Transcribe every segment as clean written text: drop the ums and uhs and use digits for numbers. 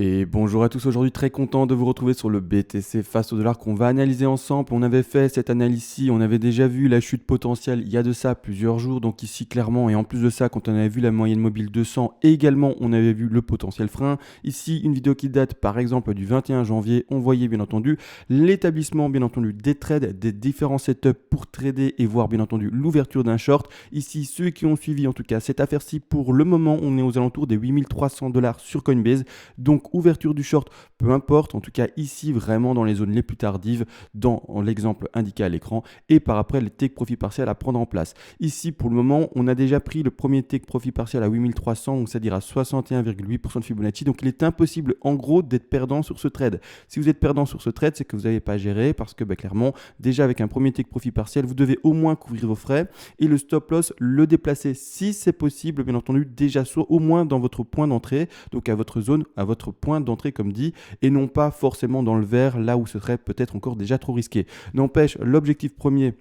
Et bonjour à tous, aujourd'hui très content de vous retrouver sur le BTC face au dollar qu'on va analyser ensemble. On avait fait cette analyse-ci, on avait déjà vu la chute potentielle il y a de ça plusieurs jours, donc ici clairement, et en plus de ça, quand on avait vu la moyenne mobile 200, également on avait vu le potentiel frein. Ici, une vidéo qui date par exemple du 21 janvier, on voyait bien entendu l'établissement bien entendu des trades, des différents setups pour trader et voir bien entendu l'ouverture d'un short. Ici, ceux qui ont suivi en tout cas cette affaire-ci, pour le moment, on est aux alentours des 8300 $ sur Coinbase. Donc ouverture du short, peu importe, en tout cas ici vraiment dans les zones les plus tardives, dans l'exemple indiqué à l'écran, et par après les take profit partiels à prendre en place. Ici pour le moment, on a déjà pris le premier take profit partiel à 8300, donc c'est-à-dire à 61,8% de Fibonacci, donc il est impossible en gros d'être perdant sur ce trade. Si vous êtes perdant sur ce trade, c'est que vous n'avez pas géré, parce que clairement, déjà avec un premier take profit partiel, vous devez au moins couvrir vos frais, et le stop loss, le déplacer si c'est possible, bien entendu, déjà soit au moins dans votre point d'entrée, donc à votre zone, à votre point d'entrée comme dit, et non pas forcément dans le vert, là où ce serait peut-être encore déjà trop risqué. N'empêche, l'objectif premier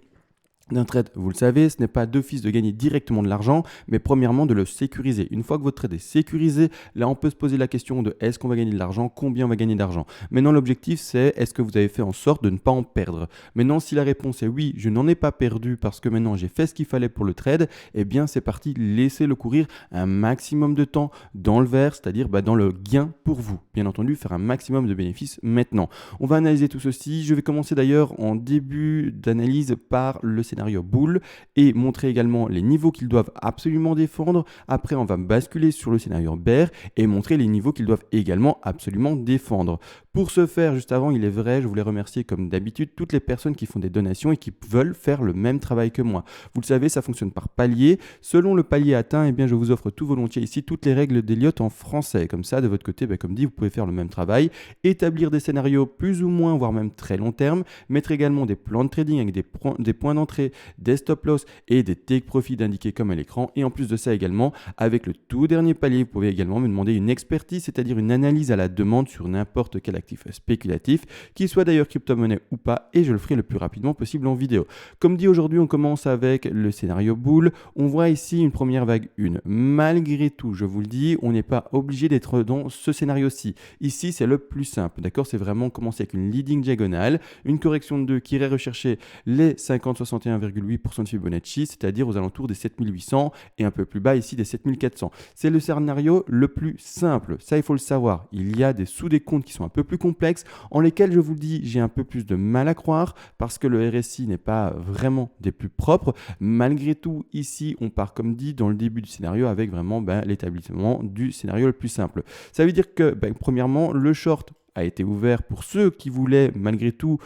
d'un trade, vous le savez, ce n'est pas d'office de gagner directement de l'argent, mais premièrement de le sécuriser. Une fois que votre trade est sécurisé, là on peut se poser la question de est-ce qu'on va gagner de l'argent, combien on va gagner d'argent. Maintenant l'objectif c'est est-ce que vous avez fait en sorte de ne pas en perdre. Maintenant si la réponse est oui, je n'en ai pas perdu parce que maintenant j'ai fait ce qu'il fallait pour le trade, eh bien c'est parti, laissez-le courir un maximum de temps dans le vert, c'est-à-dire dans le gain pour vous. Bien entendu, faire un maximum de bénéfices maintenant. On va analyser tout ceci. Je vais commencer d'ailleurs en début d'analyse par le scénario boule et montrer également les niveaux qu'ils doivent absolument défendre. Après, on va basculer sur le scénario bear et montrer les niveaux qu'ils doivent également absolument défendre. Pour ce faire, juste avant, il est vrai, je voulais remercier comme d'habitude toutes les personnes qui font des donations et qui veulent faire le même travail que moi. Vous le savez, ça fonctionne par palier. Selon le palier atteint, eh bien, je vous offre tout volontiers ici toutes les règles d'Elliott en français. Comme ça, de votre côté, comme dit, vous pouvez faire le même travail, établir des scénarios plus ou moins, voire même très long terme, mettre également des plans de trading avec des points d'entrée, des stop loss et des take profit indiqués comme à l'écran. Et en plus de ça également, avec le tout dernier palier, vous pouvez également me demander une expertise, c'est-à-dire une analyse à la demande sur n'importe quel actif spéculatif, qu'il soit d'ailleurs crypto-monnaie ou pas, et je le ferai le plus rapidement possible en vidéo. Comme dit aujourd'hui, on commence avec le scénario boule. On voit ici une première vague 1. Malgré tout, je vous le dis, on n'est pas obligé d'être dans ce scénario-ci. Ici, c'est le plus simple, d'accord? C'est vraiment commencer avec une leading diagonale, une correction de 2 qui irait rechercher les 50-61,8% de Fibonacci, c'est-à-dire aux alentours des 7800 et un peu plus bas ici des 7400. C'est le scénario le plus simple, ça il faut le savoir. Il y a des sous-décomptes qui sont un peu plus complexes, en lesquels je vous le dis, j'ai un peu plus de mal à croire parce que le RSI n'est pas vraiment des plus propres. Malgré tout, ici, on part comme dit dans le début du scénario avec vraiment l'établissement du scénario le plus simple. Ça veut dire que, premièrement, le short a été ouvert pour ceux qui voulaient malgré tout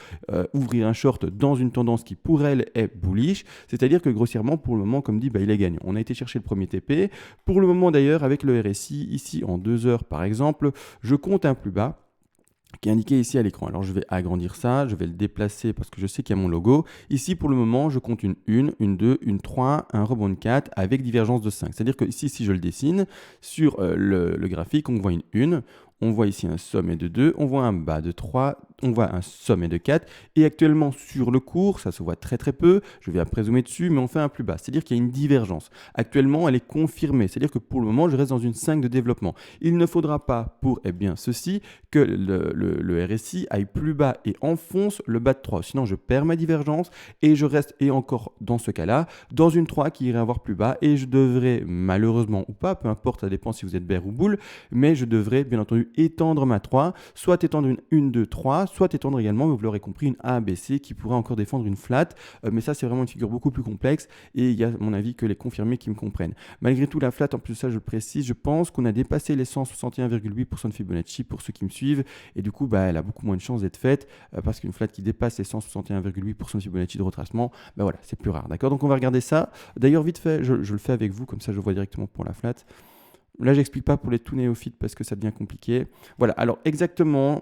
ouvrir un short dans une tendance qui pour elle est bullish, c'est-à-dire que grossièrement pour le moment comme dit il est gagnant. On a été chercher le premier TP, pour le moment d'ailleurs avec le RSI ici en 2 heures par exemple, je compte un plus bas qui est indiqué ici à l'écran. Alors je vais agrandir ça, je vais le déplacer parce que je sais qu'il y a mon logo. Ici pour le moment je compte une 1, une 2, une 3, un rebond de 4 avec divergence de 5. C'est-à-dire que ici si je le dessine sur le graphique, on voit une 1, on voit ici un sommet de 2, on voit un bas de 3, on voit un sommet de 4. Et actuellement sur le cours, ça se voit très très peu, je vais après zoomer dessus, mais on fait un plus bas. C'est-à-dire qu'il y a une divergence. Actuellement, elle est confirmée. C'est-à-dire que pour le moment, je reste dans une 5 de développement. Il ne faudra pas pour ceci que le RSI aille plus bas et enfonce le bas de 3. Sinon, je perds ma divergence et je reste, et encore dans ce cas-là, dans une 3 qui irait avoir plus bas. Et je devrais, malheureusement ou pas, peu importe, ça dépend si vous êtes bear ou bull, mais je devrais bien entendu étendre ma 3, soit étendre une 1, 2, 3, soit étendre également, mais vous l'aurez compris, une A, B, C qui pourrait encore défendre une flat. Mais ça, c'est vraiment une figure beaucoup plus complexe et il y a, à mon avis, que les confirmés qui me comprennent. Malgré tout, la flat, en plus de ça, je le précise, je pense qu'on a dépassé les 161,8% de Fibonacci pour ceux qui me suivent et du coup, elle a beaucoup moins de chances d'être faite parce qu'une flat qui dépasse les 161,8% de Fibonacci de retracement, voilà, c'est plus rare. D'accord? Donc, on va regarder ça. D'ailleurs, vite fait, je le fais avec vous, comme ça, je vois directement pour la flat. Là, j'explique pas pour les tout néophytes parce que ça devient compliqué. Voilà, alors exactement,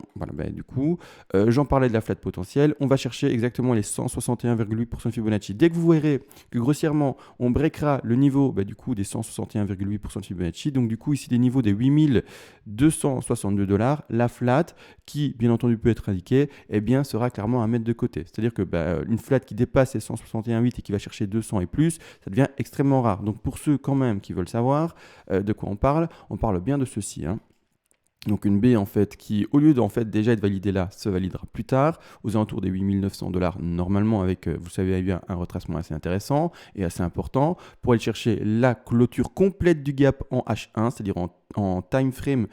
du coup, j'en parlais de la flat potentielle. On va chercher exactement les 161,8% de Fibonacci. Dès que vous verrez que grossièrement, on breakera le niveau du coup des 161,8% de Fibonacci, donc du coup ici des niveaux des 8262 $, la flat qui, bien entendu, peut être indiquée, sera clairement à mettre de côté. C'est-à-dire que une flat qui dépasse les 161,8 et qui va chercher 200 et plus, ça devient extrêmement rare. Donc pour ceux quand même qui veulent savoir de quoi on parle bien de ceci. Donc une baie en fait qui, au lieu d'en fait déjà être validée là, se validera plus tard, aux alentours des 8 900 $ normalement avec, vous savez, il y a eu un retracement assez intéressant et assez important pour aller chercher la clôture complète du gap en H1, c'est-à-dire en time frame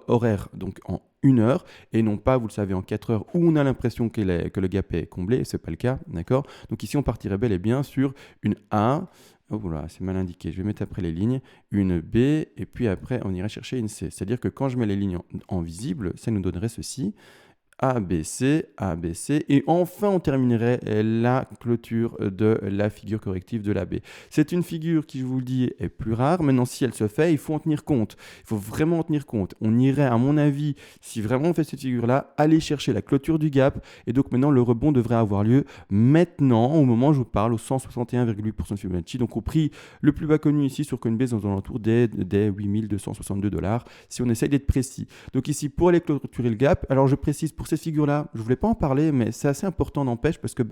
horaire, donc en 1 heure, et non pas, vous le savez, en 4 heures où on a l'impression que le gap est comblé, et ce n'est pas le cas, d'accord. Donc ici, on partirait bel et bien sur une A. Oh voilà, c'est mal indiqué. Je vais mettre après les lignes une B et puis après on irait chercher une C. C'est-à-dire que quand je mets les lignes en visible, ça nous donnerait ceci. A, B, C, A, B, C. Et enfin, on terminerait la clôture de la figure corrective de la B. C'est une figure qui, je vous le dis, est plus rare. Maintenant, si elle se fait, il faut en tenir compte. Il faut vraiment en tenir compte. On irait, à mon avis, si vraiment on fait cette figure-là, aller chercher la clôture du gap. Et donc maintenant, le rebond devrait avoir lieu maintenant, au moment où je vous parle, au 161,8% de Fibonacci. Donc au prix le plus bas connu ici sur Coinbase, dans alentours des 8 262 $, si on essaye d'être précis. Donc ici, pour aller clôturer le gap, alors je précise pour cette figure-là, je ne voulais pas en parler, mais c'est assez important, n'empêche, parce que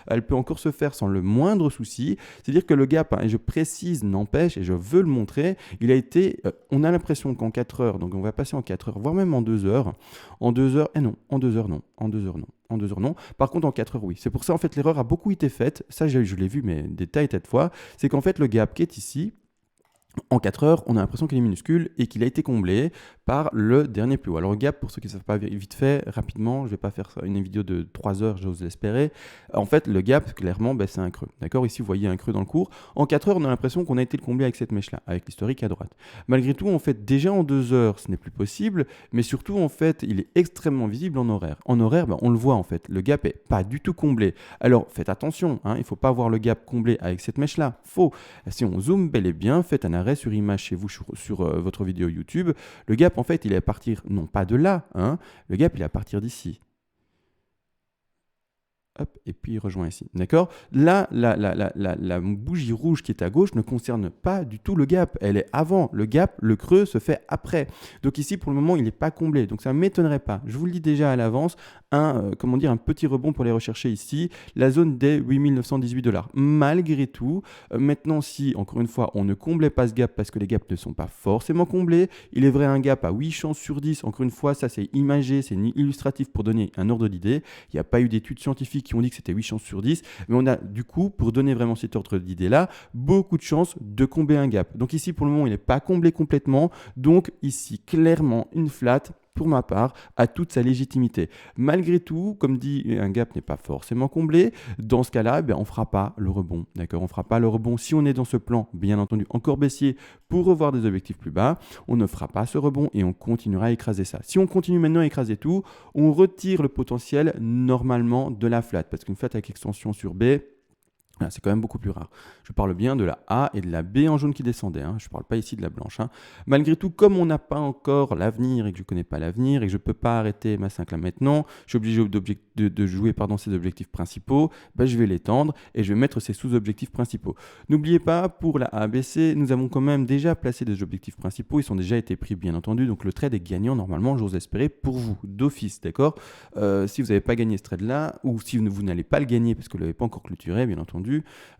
elle peut encore se faire sans le moindre souci. C'est-à-dire que le gap, et je précise, n'empêche, et je veux le montrer, il a été, on a l'impression qu'en 4 heures, donc on va passer en 4 heures, voire même en 2 heures, en 2 heures, non, en 2 heures non, en 2 heures non. En 2 heures, non. Par contre, en 4 heures, oui. C'est pour ça, en fait, l'erreur a beaucoup été faite. Ça, je l'ai vu, mais des tas et tas de fois. C'est qu'en fait, le gap qui est ici, en 4 heures, on a l'impression qu'il est minuscule et qu'il a été comblé par le dernier plus haut. Alors, le gap, pour ceux qui ne savent pas vite fait, rapidement, je ne vais pas faire une vidéo de 3 heures, j'ose l'espérer. En fait, le gap, clairement, c'est un creux. D'accord. Ici, vous voyez un creux dans le cours. En 4 heures, on a l'impression qu'on a été comblé avec cette mèche-là, avec l'historique à droite. Malgré tout, en fait, déjà en 2 heures, ce n'est plus possible, mais surtout, en fait, il est extrêmement visible en horaire. En horaire, on le voit, en fait, le gap n'est pas du tout comblé. Alors, faites attention, il ne faut pas voir le gap comblé avec cette mèche-là. Faux. Si on zoome bel et bien, faites un arrêt sur image chez vous sur votre vidéo YouTube, le gap en fait il est à partir non pas de là, le gap il est à partir d'ici. Hop, et puis il rejoint ici. D'accord. Là, la bougie rouge qui est à gauche ne concerne pas du tout le gap. Elle est avant. Le gap, le creux se fait après. Donc ici, pour le moment, il n'est pas comblé. Donc ça ne m'étonnerait pas. Je vous le dis déjà à l'avance, un petit rebond pour les rechercher ici. La zone des 8 918 $. Malgré tout, maintenant, si, encore une fois, on ne comblait pas ce gap parce que les gaps ne sont pas forcément comblés, il est vrai un gap à 8 chances sur 10. Encore une fois, ça c'est imagé, c'est illustratif pour donner un ordre d'idée. Il n'y a pas eu d'études scientifiques qui ont dit que c'était 8 chances sur 10, mais on a du coup, pour donner vraiment cet ordre d'idée-là, beaucoup de chances de combler un gap. Donc ici, pour le moment, il n'est pas comblé complètement, donc ici, clairement, une flat, pour ma part, a toute sa légitimité. Malgré tout, comme dit, un gap n'est pas forcément comblé. Dans ce cas-là, on ne fera pas le rebond. D'accord. On ne fera pas le rebond si on est dans ce plan, bien entendu, encore baissier pour revoir des objectifs plus bas. On ne fera pas ce rebond et on continuera à écraser ça. Si on continue maintenant à écraser tout, on retire le potentiel normalement de la flat. Parce qu'une flat avec extension sur B, c'est quand même beaucoup plus rare. Je parle bien de la A et de la B en jaune qui descendait. Je ne parle pas ici de la blanche. Malgré tout, comme on n'a pas encore l'avenir et que je ne connais pas l'avenir et que je ne peux pas arrêter ma 5 là maintenant, je suis obligé de jouer ces objectifs principaux. Je vais l'étendre et je vais mettre ces sous-objectifs principaux. N'oubliez pas, pour la ABC, nous avons quand même déjà placé des objectifs principaux. Ils ont déjà été pris, bien entendu. Donc le trade est gagnant normalement, j'ose espérer, pour vous, d'office. D'accord. Si vous n'avez pas gagné ce trade-là, ou si vous n'allez pas le gagner parce que vous ne l'avez pas encore clôturé, bien entendu,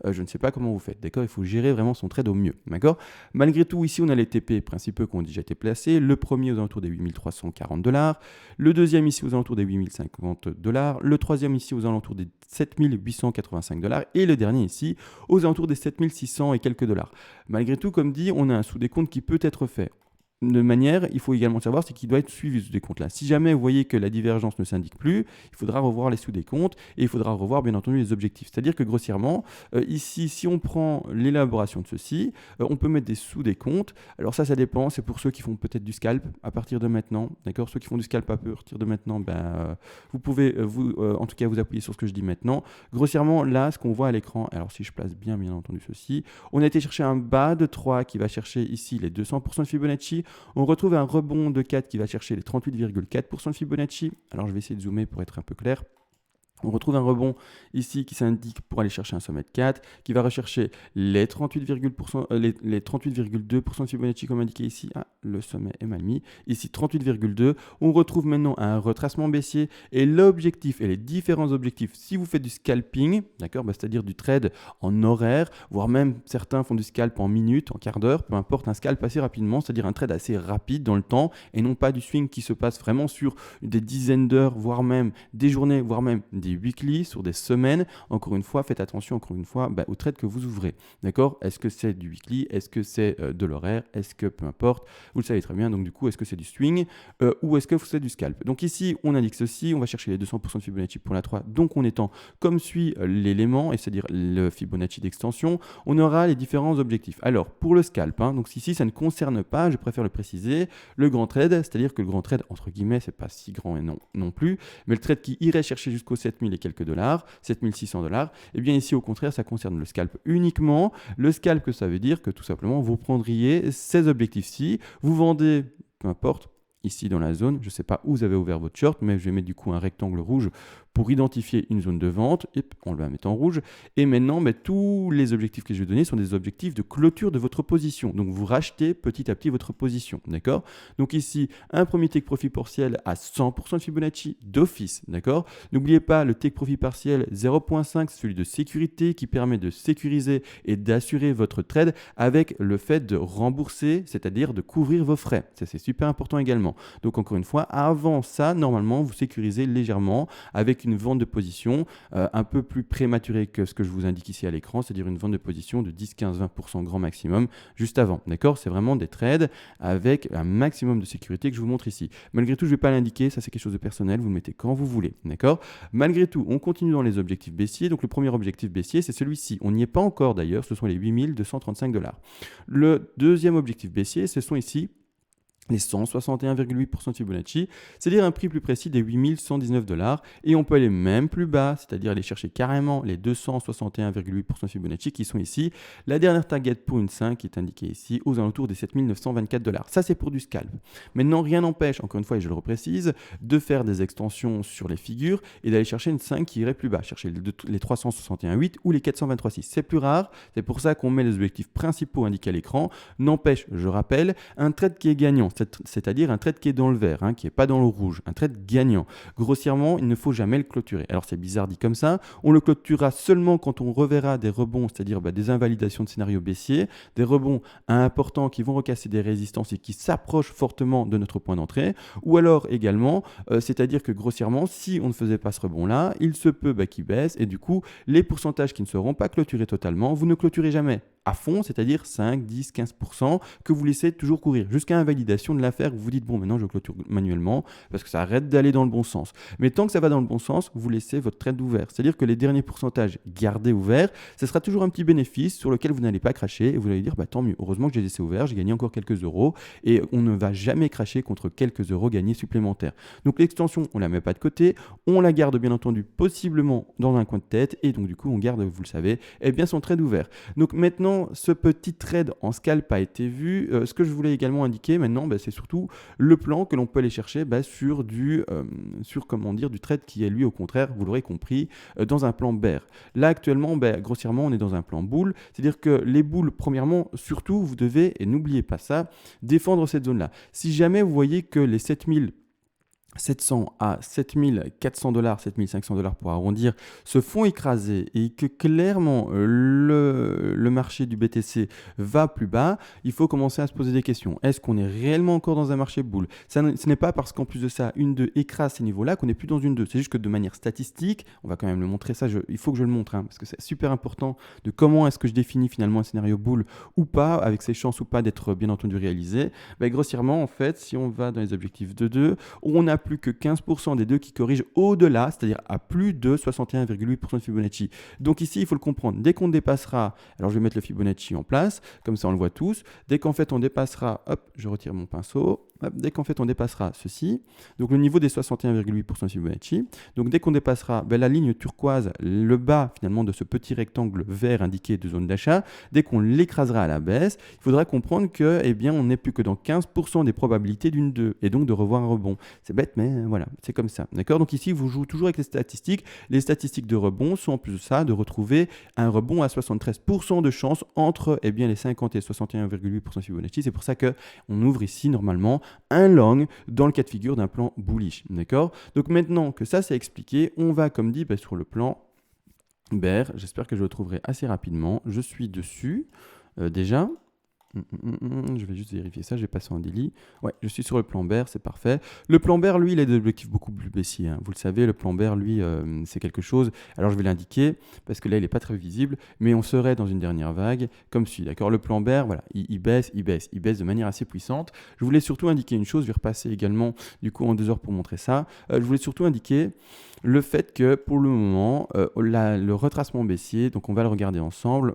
je ne sais pas comment vous faites, d'accord. Il faut gérer vraiment son trade au mieux, d'accord. Malgré tout, ici, on a les TP principaux qui ont déjà été placés. Le premier aux alentours des 8 340 $, le deuxième ici aux alentours des 8 050 $, le troisième ici aux alentours des 7 885 $, et le dernier ici aux alentours des 7 600 et quelques dollars. Malgré tout, comme dit, on a un sous-décompte qui peut être fait. De manière, il faut également savoir, c'est qu'il doit être suivi ce sous-décompte-là. Si jamais vous voyez que la divergence ne s'indique plus, il faudra revoir les sous-décomptes et il faudra revoir bien entendu les objectifs. C'est-à-dire que grossièrement, ici, si on prend l'élaboration de ceci, on peut mettre des sous-décomptes. Alors ça dépend, c'est pour ceux qui font peut-être du scalp à partir de maintenant. D'accord. Ceux qui font du scalp à partir de maintenant, vous pouvez, en tout cas, vous appuyer sur ce que je dis maintenant. Grossièrement, là, ce qu'on voit à l'écran, alors si je place bien entendu ceci, on a été chercher un bas de 3 qui va chercher ici les 200% de Fibonacci. On retrouve un rebond de 4 qui va chercher les 38,4% de Fibonacci. Alors je vais essayer de zoomer pour être un peu clair. On retrouve un rebond ici qui s'indique pour aller chercher un sommet de 4, qui va rechercher les 38,2% de Fibonacci comme indiqué ici. Ah, le sommet est mal mis. Ici, 38,2. On retrouve maintenant un retracement baissier et l'objectif et les différents objectifs. Si vous faites du scalping, d'accord, c'est-à-dire du trade en horaire, voire même certains font du scalp en minutes, en quart d'heure, peu importe, un scalp assez rapidement, c'est-à-dire un trade assez rapide dans le temps et non pas du swing qui se passe vraiment sur des dizaines d'heures, voire même des journées, voire même des weekly, sur des semaines. Encore une fois, faites attention encore une fois au trade que vous ouvrez. D'accord? Est-ce que c'est du weekly? Est-ce que c'est de l'horaire? Est-ce que peu importe? Vous le savez très bien. Donc du coup, est-ce que c'est du swing ou est-ce que c'est du scalp? Donc ici, on indique ceci. On va chercher les 200% de Fibonacci pour la 3. Donc on étend comme suit l'élément, et c'est-à-dire le Fibonacci d'extension. On aura les différents objectifs. Alors pour le scalp, donc ici, ça ne concerne pas, je préfère le préciser, le grand trade, c'est-à-dire que le grand trade, entre guillemets, c'est pas si grand et non plus, mais le trade qui irait chercher jusqu'aux 7000 et quelques dollars, 7600 dollars, et bien ici au contraire ça concerne le scalp uniquement. Le scalp, que ça veut dire que tout simplement vous prendriez ces objectifs-ci, vous vendez, peu importe, ici dans la zone, je ne sais pas où vous avez ouvert votre short, mais je vais mettre du coup un rectangle rouge pour identifier une zone de vente, et on le va mettre en rouge. Et maintenant, tous les objectifs que je vais donner sont des objectifs de clôture de votre position. Donc vous rachetez petit à petit votre position, d'accord? Donc ici, un premier take profit partiel à 100% de Fibonacci d'office, d'accord? N'oubliez pas le take profit partiel 0.5, celui de sécurité qui permet de sécuriser et d'assurer votre trade avec le fait de rembourser, c'est-à-dire de couvrir vos frais. Ça, c'est super important également. Donc encore une fois, avant ça, normalement, vous sécurisez légèrement avec une vente de position un peu plus prématurée que ce que je vous indique ici à l'écran, c'est-à-dire une vente de position de 10, 15, 20% grand maximum juste avant. D'accord? C'est vraiment des trades avec un maximum de sécurité que je vous montre ici. Malgré tout, je ne vais pas l'indiquer, ça c'est quelque chose de personnel, vous le mettez quand vous voulez. D'accord? Malgré tout, on continue dans les objectifs baissiers. Donc le premier objectif baissier, c'est celui-ci. On n'y est pas encore d'ailleurs, ce sont les 8235 dollars. Le deuxième objectif baissier, ce sont ici les 161,8% de Fibonacci, c'est-à-dire un prix plus précis des 8119 dollars. Et on peut aller même plus bas, c'est-à-dire aller chercher carrément les 261,8% de Fibonacci qui sont ici. La dernière target pour une 5 qui est indiquée ici aux alentours des 7924 dollars. Ça, c'est pour du scalp. Maintenant, rien n'empêche, encore une fois, et je le reprécise, de faire des extensions sur les figures et d'aller chercher une 5 qui irait plus bas, chercher les 361,8 ou les 423,6. C'est plus rare, c'est pour ça qu'on met les objectifs principaux indiqués à l'écran. N'empêche, je rappelle, un trade qui est gagnant, c'est-à-dire un trade qui est dans le vert, qui n'est pas dans le rouge, un trade gagnant. Grossièrement, il ne faut jamais le clôturer. Alors c'est bizarre dit comme ça, on le clôturera seulement quand on reverra des rebonds, c'est-à-dire des invalidations de scénario baissier, des rebonds importants qui vont recasser des résistances et qui s'approchent fortement de notre point d'entrée, ou alors également, c'est-à-dire que grossièrement, si on ne faisait pas ce rebond-là, il se peut qu'il baisse et du coup, les pourcentages qui ne seront pas clôturés totalement, vous ne clôturez jamais à fond, c'est-à-dire 5, 10, 15% que vous laissez toujours courir jusqu'à invalidation de l'affaire où vous dites bon maintenant je clôture manuellement parce que ça arrête d'aller dans le bon sens. Mais tant que ça va dans le bon sens, vous laissez votre trade ouvert. C'est-à-dire que les derniers pourcentages gardés ouverts, ce sera toujours un petit bénéfice sur lequel vous n'allez pas cracher et vous allez dire tant mieux, heureusement que j'ai laissé ouvert, j'ai gagné encore quelques euros et on ne va jamais cracher contre quelques euros gagnés supplémentaires. Donc l'extension, on la met pas de côté, on la garde bien entendu possiblement dans un coin de tête et donc du coup on garde, vous le savez, bien son trade ouvert. Donc maintenant ce petit trade en scalp a été vu. Ce que je voulais également indiquer maintenant, c'est surtout le plan que l'on peut aller chercher sur du trade qui est lui au contraire, vous l'aurez compris, dans un plan bear. Là actuellement, grossièrement, on est dans un plan bull. C'est-à-dire que les bulls, premièrement, surtout, vous devez, et n'oubliez pas ça, défendre cette zone-là. Si jamais vous voyez que les 7700 à 7400 dollars, 7500 dollars pour arrondir, se font écraser et que clairement le marché du BTC va plus bas, il faut commencer à se poser des questions. Est-ce qu'on est réellement encore dans un marché bull? Ce n'est pas parce qu'en plus de ça, une 2 écrase ces niveaux-là qu'on n'est plus dans une 2. C'est juste que de manière statistique, on va quand même le montrer ça, il faut que je le montre, parce que c'est super important de comment est-ce que je définis finalement un scénario bull ou pas, avec ses chances ou pas d'être bien entendu réalisé. Grossièrement, en fait, si on va dans les objectifs de 2, on a plus que 15% des deux qui corrigent au-delà, c'est-à-dire à plus de 61,8% de Fibonacci. Donc ici, il faut le comprendre. Dès qu'on dépassera, alors je vais mettre le Fibonacci en place, comme ça on le voit tous. Dès qu'en fait on dépassera, hop, je retire mon pinceau. hop, dès qu'en fait on dépassera ceci, donc le niveau des 61,8% de Fibonacci, donc dès qu'on dépassera la ligne turquoise, le bas finalement de ce petit rectangle vert indiqué de zone d'achat, dès qu'on l'écrasera à la baisse, il faudra comprendre que eh bien, on n'est plus que dans 15% des probabilités d'une 2 et donc de revoir un rebond. C'est bête, mais voilà, c'est comme ça. D'accord. Donc ici, vous jouez toujours avec les statistiques. Les statistiques de rebond sont en plus de ça de retrouver un rebond à 73% de chance entre eh bien, les 50 et 61,8% Fibonacci. C'est pour ça qu'on ouvre ici normalement un long dans le cas de figure d'un plan bullish. D'accord. Donc maintenant que ça c'est expliqué, on va comme dit sur le plan bear. J'espère que je le trouverai assez rapidement. Je suis dessus déjà. Je vais juste vérifier ça, j'ai passé en daily. Ouais, je suis sur le plan bear, c'est parfait. Le plan bear, lui, il a des objectifs beaucoup plus baissiers. Vous le savez, le plan bear, lui, c'est quelque chose. Alors, je vais l'indiquer parce que là, il n'est pas très visible, mais on serait dans une dernière vague comme celui. D'accord. Le plan bear, voilà, il baisse de manière assez puissante. Je voulais surtout indiquer une chose, je vais repasser également du coup en 2 heures pour montrer ça. Je voulais surtout indiquer le fait que pour le moment, le retracement baissier, donc on va le regarder ensemble.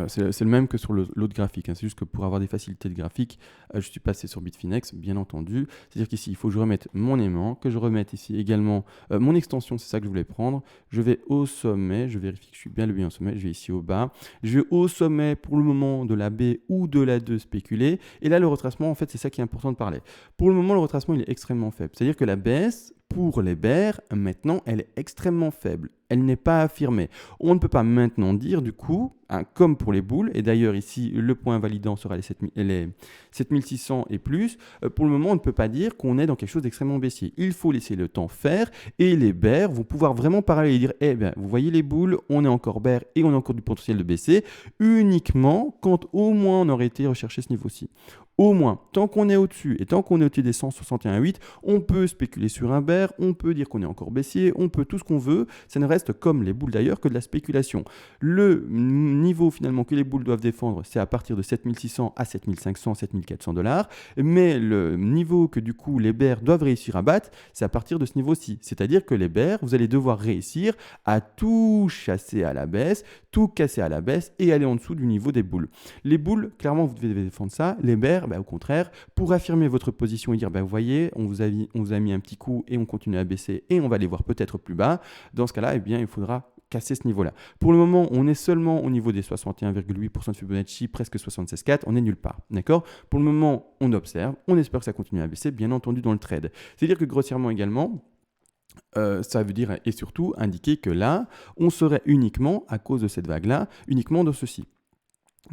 C'est le même que sur l'autre graphique, c'est juste que pour avoir des facilités de graphique, je suis passé sur Bitfinex, bien entendu. C'est-à-dire qu'ici, il faut que je remette mon aimant, que je remette ici également mon extension, c'est ça que je voulais prendre. Je vais au sommet, je vérifie que je suis bien le bien au sommet, je vais ici au bas. Je vais au sommet pour le moment de la B ou de la 2 spéculer. Et là, le retracement, en fait, c'est ça qui est important de parler. Pour le moment, le retracement, il est extrêmement faible. C'est-à-dire que la baisse, pour les bears, maintenant, elle est extrêmement faible. Elle n'est pas affirmée. On ne peut pas maintenant dire, du coup, comme pour les boules, et d'ailleurs ici, le point validant sera les 7600 et plus, pour le moment, on ne peut pas dire qu'on est dans quelque chose d'extrêmement baissier. Il faut laisser le temps faire, et les bears vont pouvoir vraiment parler et dire, eh bien, vous voyez les boules, on est encore bear et on a encore du potentiel de baisser, uniquement quand au moins on aurait été rechercher ce niveau-ci. Au moins, tant qu'on est au-dessus et tant qu'on est au-dessus des 161,8, on peut spéculer sur un bear, on peut dire qu'on est encore baissier, on peut tout ce qu'on veut. Ça ne reste comme les boules d'ailleurs que de la spéculation. Le niveau finalement que les boules doivent défendre, c'est à partir de 7600 à 7500, 7400 $. Mais le niveau que du coup les bears doivent réussir à battre, c'est à partir de ce niveau-ci. C'est-à-dire que les bears, vous allez devoir réussir à tout chasser à la baisse, tout casser à la baisse et aller en dessous du niveau des boules. Les boules, clairement, vous devez défendre ça. Les bears, au contraire, pour affirmer votre position et dire, vous voyez, on vous a mis un petit coup et on continue à baisser et on va aller voir peut-être plus bas. Dans ce cas-là, il faudra casser ce niveau-là. Pour le moment, on est seulement au niveau des 61,8% de Fibonacci, presque 76,4, on est nulle part. D'accord. Pour le moment, on observe, on espère que ça continue à baisser, bien entendu, dans le trade. C'est-à-dire que grossièrement également, ça veut dire et surtout indiquer que là, on serait uniquement, à cause de cette vague-là, uniquement dans ceci.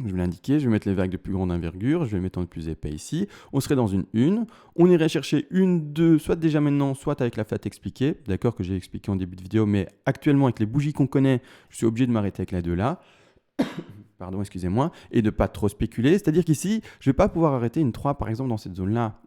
Je vais l'indiquer, je vais mettre les vagues de plus grande envergure, je vais mettre en plus épais ici. On serait dans une 1, on irait chercher une 2, soit déjà maintenant, soit avec la flat expliquée, d'accord, que j'ai expliqué en début de vidéo, mais actuellement avec les bougies qu'on connaît, je suis obligé de m'arrêter avec la 2 là. Pardon, excusez-moi, et de pas trop spéculer, c'est-à-dire qu'ici, je ne vais pas pouvoir arrêter une 3 par exemple dans cette zone-là,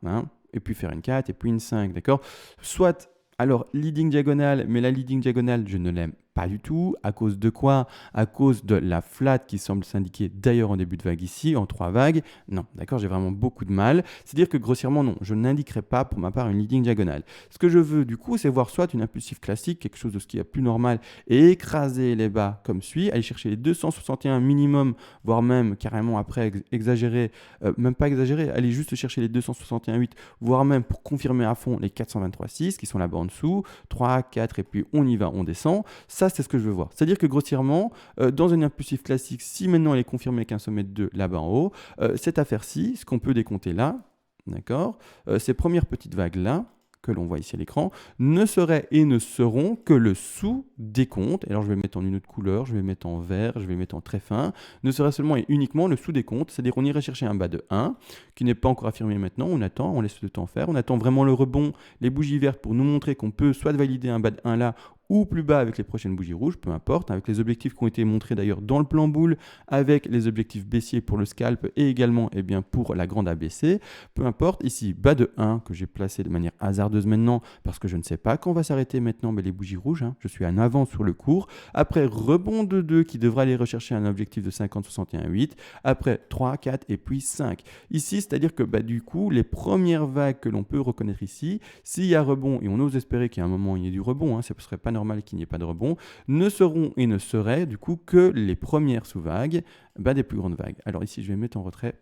et puis faire une 4, et puis une 5, d'accord. Soit, alors, leading diagonale, mais la leading diagonale, je ne l'aime pas du tout. À cause de quoi? À cause de la flat qui semble s'indiquer d'ailleurs en début de vague ici, en 3 vagues. Non, d'accord, j'ai vraiment beaucoup de mal. C'est-à-dire que grossièrement, non, je n'indiquerai pas pour ma part une leading diagonale. Ce que je veux du coup, c'est voir soit une impulsive classique, quelque chose de ce qui est plus normal, et écraser les bas comme suit, aller chercher les 261 minimum, voire même carrément après exagérer, même pas exagérer, aller juste chercher les 261,8, voire même pour confirmer à fond les 423,6 qui sont là-bas en dessous, 3, 4, et puis on y va, on descend. Ça, c'est ce que je veux voir. C'est-à-dire que grossièrement, dans une impulsive classique, si maintenant elle est confirmée avec un sommet de 2 là-bas en haut, cette affaire-ci, ce qu'on peut décompter là, d'accord, ces premières petites vagues-là, que l'on voit ici à l'écran, ne seraient et ne seront que le sous-décompte. Alors je vais mettre en une autre couleur, je vais mettre en vert, je vais mettre en très fin, ne serait seulement et uniquement le sous-décompte, c'est-à-dire qu'on irait chercher un bas de 1, qui n'est pas encore affirmé maintenant, on attend, on laisse le temps faire, on attend vraiment le rebond, les bougies vertes pour nous montrer qu'on peut soit valider un bas de 1 là, ou plus bas avec les prochaines bougies rouges, peu importe, avec les objectifs qui ont été montrés d'ailleurs dans le plan boule, avec les objectifs baissiers pour le scalp et également pour la grande ABC, peu importe, ici bas de 1 que j'ai placé de manière hasardeuse maintenant parce que je ne sais pas quand va s'arrêter maintenant les bougies rouges, je suis en avant sur le cours, après rebond de 2 qui devra aller rechercher un objectif de 50, 61,8, après 3, 4 et puis 5. Ici, c'est-à-dire que du coup, les premières vagues que l'on peut reconnaître ici, s'il y a rebond, et on ose espérer qu'il y a un moment où il y ait du rebond, ce ne serait pas normal qu'il n'y ait pas de rebond, ne seront et ne seraient du coup que les premières sous-vagues des plus grandes vagues. Alors ici, je vais mettre en retrait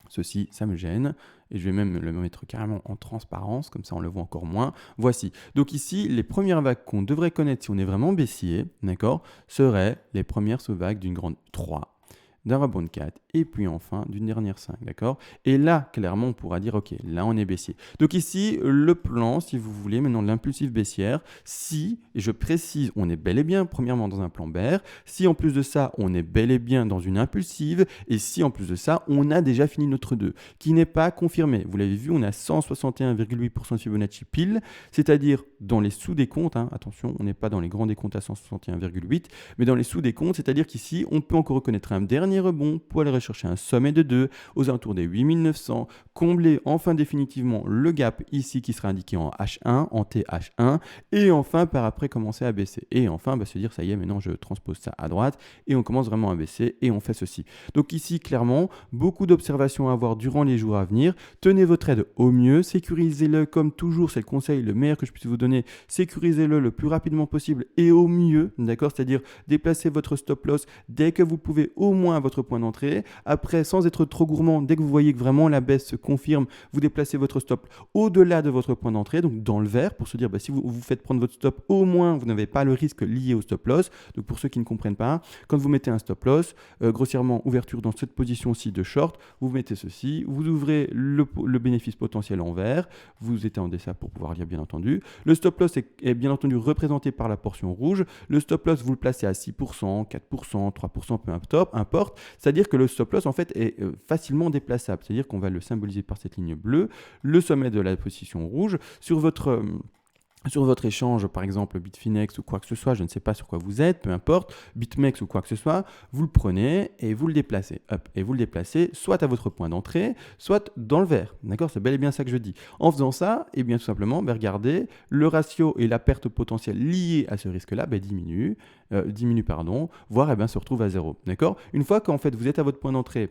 Ceci, ça me gêne. Et je vais même le mettre carrément en transparence, comme ça on le voit encore moins. Voici. Donc ici, les premières vagues qu'on devrait connaître si on est vraiment baissier, d'accord, seraient les premières sous-vagues d'une grande 3, d'un rebond de 4 et puis enfin d'une dernière 5, d'accord. Et là, clairement, on pourra dire, ok, là on est baissier. Donc ici, le plan, si vous voulez, maintenant de l'impulsif baissière, si, et je précise, on est bel et bien, premièrement, dans un plan bear, si en plus de ça, on est bel et bien dans une impulsive, et si en plus de ça, on a déjà fini notre 2, qui n'est pas confirmé. Vous l'avez vu, on a 161,8% de Fibonacci pile, c'est-à-dire dans les sous-décomptes, hein, attention, on n'est pas dans les grands décomptes à 161,8, mais dans les sous-décomptes, c'est-à-dire qu'ici, on peut encore reconnaître un dernier rebond pour aller rechercher un sommet de 2 aux alentours des 8900, combler enfin définitivement le gap ici qui sera indiqué en H1, en TH1, et enfin par après commencer à baisser. Et enfin se dire ça y est, maintenant je transpose ça à droite et on commence vraiment à baisser et on fait ceci. Donc ici clairement, beaucoup d'observations à avoir durant les jours à venir. Tenez votre trade au mieux, sécurisez-le comme toujours, c'est le conseil le meilleur que je puisse vous donner, sécurisez-le le plus rapidement possible et au mieux, d'accord, c'est-à-dire déplacez votre stop loss dès que vous pouvez au moins à votre point d'entrée. Après, sans être trop gourmand, dès que vous voyez que vraiment la baisse se confirme, vous déplacez votre stop au-delà de votre point d'entrée, donc dans le vert, pour se dire si vous faites prendre votre stop, au moins vous n'avez pas le risque lié au stop loss. Donc pour ceux qui ne comprennent pas, quand vous mettez un stop loss, grossièrement ouverture dans cette position-ci de short, vous mettez ceci, vous ouvrez le bénéfice potentiel en vert, vous étendez ça pour pouvoir lire bien entendu. Le stop loss est bien entendu représenté par la portion rouge. Le stop loss, vous le placez à 6%, 4%, 3%, peu importe. C'est-à-dire que le stop loss en fait est facilement déplaçable. C'est-à-dire qu'on va le symboliser par cette ligne bleue, le sommet de la position rouge. Sur votre échange, par exemple Bitfinex ou quoi que ce soit, je ne sais pas sur quoi vous êtes, peu importe, BitMEX ou quoi que ce soit, vous le prenez et vous le déplacez. Hop, et vous le déplacez soit à votre point d'entrée, soit dans le vert. D'accord, c'est bel et bien ça que je dis. En faisant ça, et bien tout simplement, regardez, le ratio et la perte potentielle liée à ce risque-là diminue, voire se retrouve à zéro. D'accord. Une fois qu'en fait vous êtes à votre point d'entrée,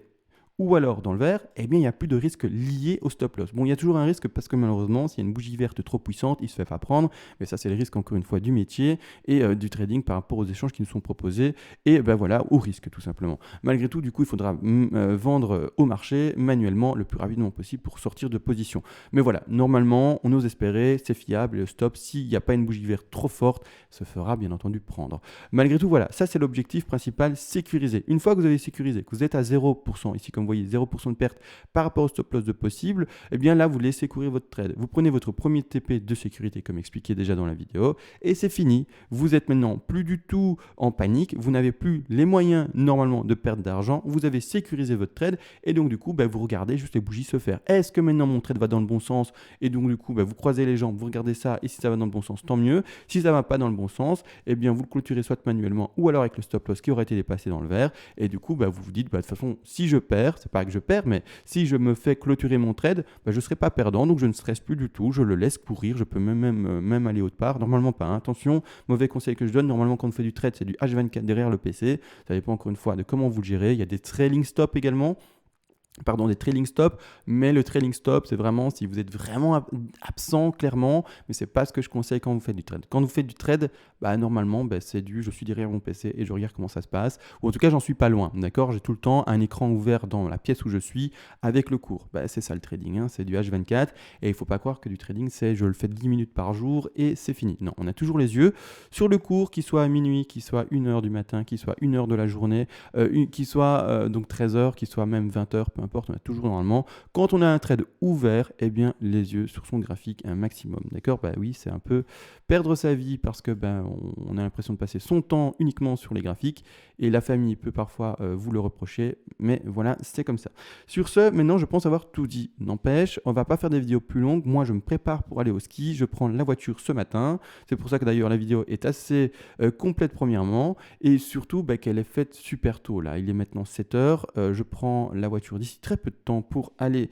ou alors dans le vert, il n'y a plus de risque lié au stop loss. Bon, il y a toujours un risque parce que malheureusement, s'il y a une bougie verte trop puissante, il ne se fait pas prendre. Mais ça, c'est le risque encore une fois du métier et du trading par rapport aux échanges qui nous sont proposés. Et voilà, au risque tout simplement. Malgré tout, du coup, il faudra vendre au marché manuellement le plus rapidement possible pour sortir de position. Mais voilà, normalement, on ose espérer, c'est fiable. Et le stop, s'il n'y a pas une bougie verte trop forte, se fera bien entendu prendre. Malgré tout, voilà, ça c'est l'objectif principal, sécuriser. Une fois que vous avez sécurisé, que vous êtes à 0%, ici comme vous voyez 0% de perte par rapport au stop loss de possible, et bien là vous laissez courir votre trade. Vous prenez votre premier TP de sécurité comme expliqué déjà dans la vidéo et c'est fini. Vous êtes maintenant plus du tout en panique, vous n'avez plus les moyens normalement de perdre d'argent, vous avez sécurisé votre trade et donc du coup vous regardez juste les bougies se faire. Est-ce que maintenant mon trade va dans le bon sens et donc du coup vous croisez les jambes, vous regardez ça et si ça va dans le bon sens tant mieux. Si ça ne va pas dans le bon sens, et bien vous le clôturez soit manuellement ou alors avec le stop loss qui aurait été dépassé dans le vert et du coup vous vous dites de toute façon si je perds, c'est pas que je perds mais si je me fais clôturer mon trade, je ne serai pas perdant donc je ne stresse plus du tout, je le laisse courir, je peux même aller autre part, normalement pas, hein. Attention, mauvais conseil que je donne, normalement quand on fait du trade c'est du H24 derrière le PC, ça dépend encore une fois de comment vous le gérez, il y a des trailing stop également. Des trailing stop, mais le trailing stop, c'est vraiment si vous êtes vraiment absent clairement, mais c'est pas ce que je conseille quand vous faites du trade. Quand vous faites du trade, normalement, c'est je suis derrière mon PC et je regarde comment ça se passe, ou en tout cas, j'en suis pas loin, d'accord. J'ai tout le temps un écran ouvert dans la pièce où je suis avec le cours. C'est ça le trading, hein, c'est du H24, et il faut pas croire que du trading, c'est je le fais 10 minutes par jour et c'est fini. Non, on a toujours les yeux sur le cours, qu'il soit à minuit, qu'il soit 1h du matin, qu'il soit 1h de la journée, qu'il soit donc 13h, qu'il soit même 20h, peu importe, on a toujours normalement, quand on a un trade ouvert, les yeux sur son graphique un maximum, d'accord. Oui, c'est un peu perdre sa vie parce que on a l'impression de passer son temps uniquement sur les graphiques et la famille peut parfois vous le reprocher, mais voilà, c'est comme ça. Sur ce, maintenant, je pense avoir tout dit. N'empêche, on va pas faire des vidéos plus longues. Moi, je me prépare pour aller au ski. Je prends la voiture ce matin. C'est pour ça que d'ailleurs la vidéo est assez complète premièrement et surtout qu'elle est faite super tôt. Là, il est maintenant 7h. Je prends la voiture d'ici très peu de temps pour aller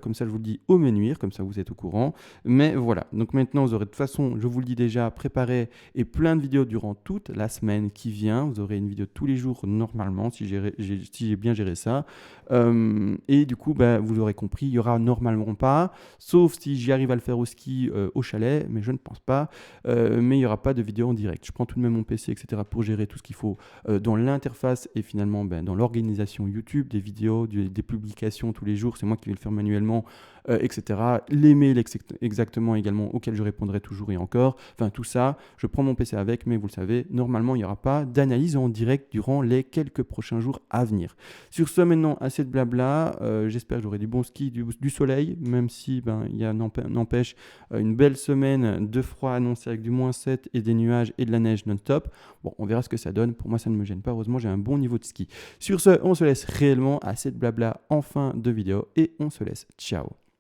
comme ça je vous le dis au Menuire, comme ça vous êtes au courant. Mais voilà, donc maintenant vous aurez de toute façon, je vous le dis déjà, préparé et plein de vidéos durant toute la semaine qui vient. Vous aurez une vidéo tous les jours normalement si j'ai bien géré ça. Et du coup vous l'aurez compris, il y aura normalement pas, sauf si j'y arrive à le faire au ski au chalet, mais je ne pense pas. Mais il n'y aura pas de vidéo en direct. Je prends tout de même mon PC, etc. pour gérer tout ce qu'il faut dans l'interface et finalement dans l'organisation YouTube des vidéos vidéos, des publications tous les jours, c'est moi qui vais le faire manuellement, etc. Les mails exactement également auxquels je répondrai toujours et encore. Enfin tout ça, je prends mon PC avec, mais vous le savez, normalement il n'y aura pas d'analyse en direct durant les quelques prochains jours à venir. Sur ce maintenant, assez de blabla, j'espère que j'aurai du bon ski, du soleil, même si il y a n'empêche une belle semaine de froid annoncé avec du -7 et des nuages et de la neige non-stop. Bon, on verra ce que ça donne. Pour moi, ça ne me gêne pas. Heureusement, j'ai un bon niveau de ski. Sur ce, on se laisse réellement, assez de blabla en fin de vidéo et on se laisse. Ciao.